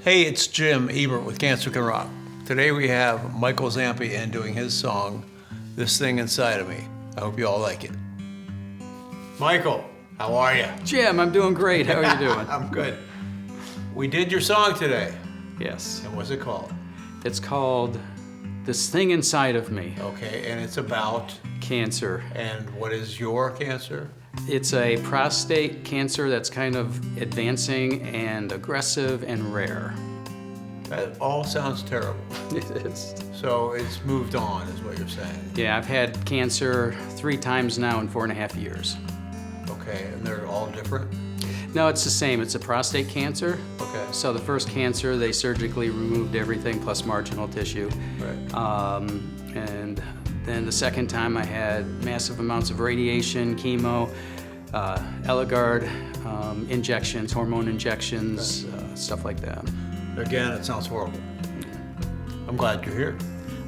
Hey, it's Jim Ebert with Cancer Can Rock. Today we have Michael Zampi in doing his song, This Thing Inside of Me. I hope you all like it. Michael, how are you? Jim, I'm doing great. How are you doing? I'm good. We did your song today. Yes. And what's it called? It's called This Thing Inside of Me. Okay, and it's about? Cancer. And what is your cancer? It's a prostate cancer that's kind of advancing and aggressive and rare. That all sounds terrible. It is. So it's moved on, is what you're saying. Yeah, I've had cancer 3 times now in 4.5 years. Okay, and they're all different? No, it's the same. It's a prostate cancer. Okay. So the first cancer, they surgically removed everything plus marginal tissue. Right. And then the second time I had massive amounts of radiation, chemo, Eligard, injections, hormone injections, stuff like that. Again, it sounds horrible. I'm glad you're here.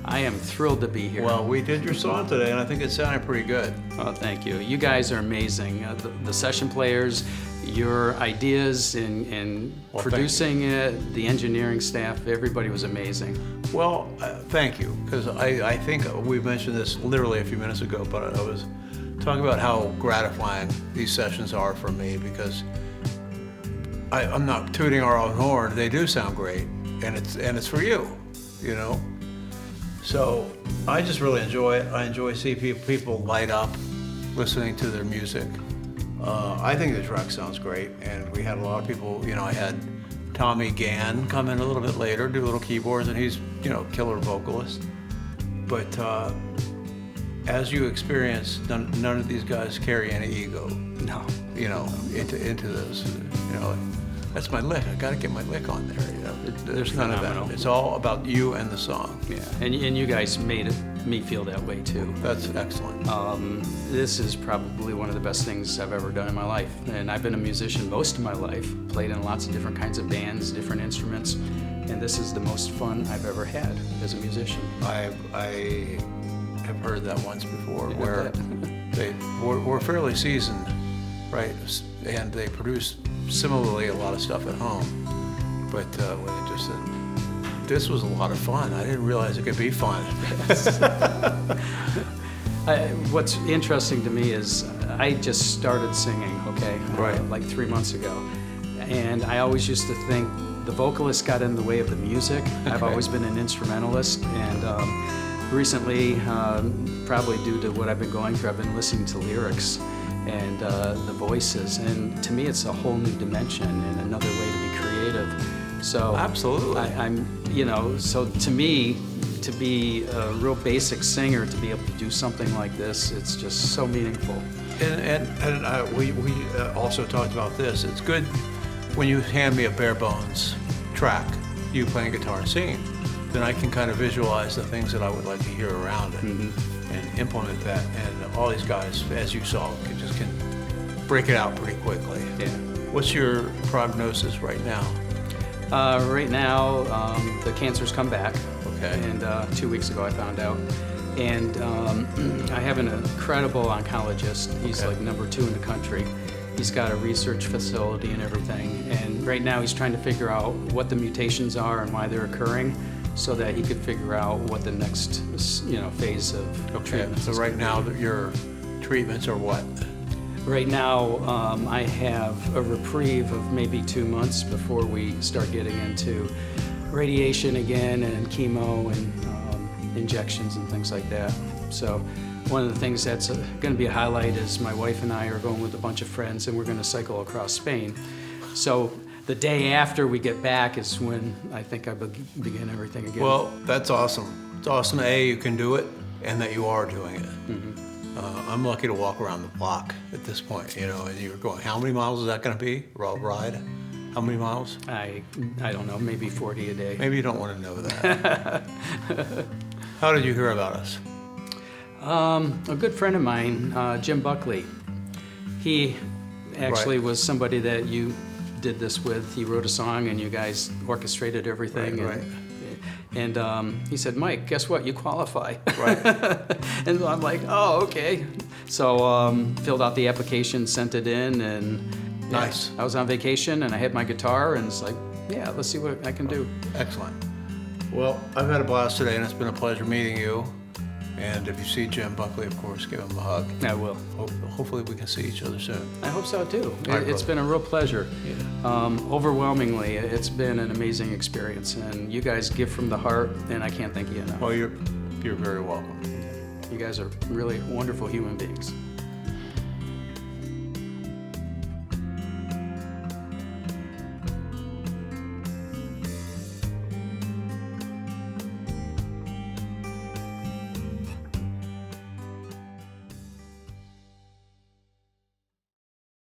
I am thrilled to be here. Well, we did your song today, and I think it sounded pretty good. Oh, thank you. You guys are amazing. The session players, your ideas in producing it, the engineering staff, everybody was amazing. Well, thank you, because I think we mentioned this literally a few minutes ago, but I was talking about how gratifying these sessions are for me, because I'm not tooting our own horn. They do sound great, and it's for you, you know. So I just really enjoy it. I enjoy seeing people light up listening to their music. I think the track sounds great, and we had a lot of people. You know, I had Tommy Gann come in a little bit later, do little keyboards, and he's, you know, killer vocalist. But as you experience, none of these guys carry any ego. No. You know, into this. You know, that's my lick. I got to get my lick on there. You know, there's none of that. It's all about you and the song. Yeah, and you guys made me feel that way too. That's excellent. This is probably one of the best things I've ever done in my life. And I've been a musician most of my life, played in lots of different kinds of bands, different instruments, and this is the most fun I've ever had as a musician. I have heard that once before, Yeah, where we're fairly seasoned, right? And they produce similarly a lot of stuff at home. But when it just said, this was a lot of fun. I didn't realize it could be fun. What's interesting to me is I just started singing, okay, right. Like 3 months ago. And I always used to think the vocalist got in the way of the music. Okay. I've always been an instrumentalist, and recently, probably due to what I've been going through, I've been listening to lyrics and the voices, and to me it's a whole new dimension and another way to be creative. So absolutely, I'm you know, so to me, to be a real basic singer, to be able to do something like this, it's just so meaningful. And we also talked about this. It's good when you hand me a bare bones track, you playing guitar and singing, then I can kind of visualize the things that I would like to hear around it. Mm-hmm. And implement that, and all these guys, as you saw, can break it out pretty quickly. Yeah. What's your prognosis right now? Right now, the cancer's come back. Okay. And 2 weeks ago I found out. And I have an incredible oncologist. He's like number 2 in the country. He's got a research facility and everything. And right now he's trying to figure out what the mutations are and why they're occurring, so that he could figure out what the next, you know, phase of treatment. So right now, your treatments are what? Right now, I have a reprieve of maybe 2 months before we start getting into radiation again and chemo and injections and things like that. So one of the things that's going to be a highlight is my wife and I are going with a bunch of friends, and we're going to cycle across Spain. So the day after we get back is when I think I begin everything again. Well, that's awesome. It's awesome, A, you can do it, and that you are doing it. Mm-hmm. I'm lucky to walk around the block at this point, you know, and you're going, how many miles is that going to be? Ride? How many miles? I don't know, maybe 40 a day. Maybe you don't want to know that. How did you hear about us? A good friend of mine, Jim Buckley, he actually was somebody that you did this with. He wrote a song and you guys orchestrated everything. Right. And he said, Mike, guess what? You qualify. Right. And I'm like, oh, okay. So filled out the application, sent it in, and Nice. I was on vacation and I had my guitar and it's like, yeah, let's see what I can do. Excellent. Well, I've had a blast today, and it's been a pleasure meeting you. And if you see Jim Buckley, of course, give him a hug. I will. Hopefully we can see each other soon. I hope so too. All right, It's brother. been a real pleasure. Overwhelmingly, it's been an amazing experience, and you guys give from the heart, and I can't thank you enough. Well, you're very welcome. You guys are really wonderful human beings.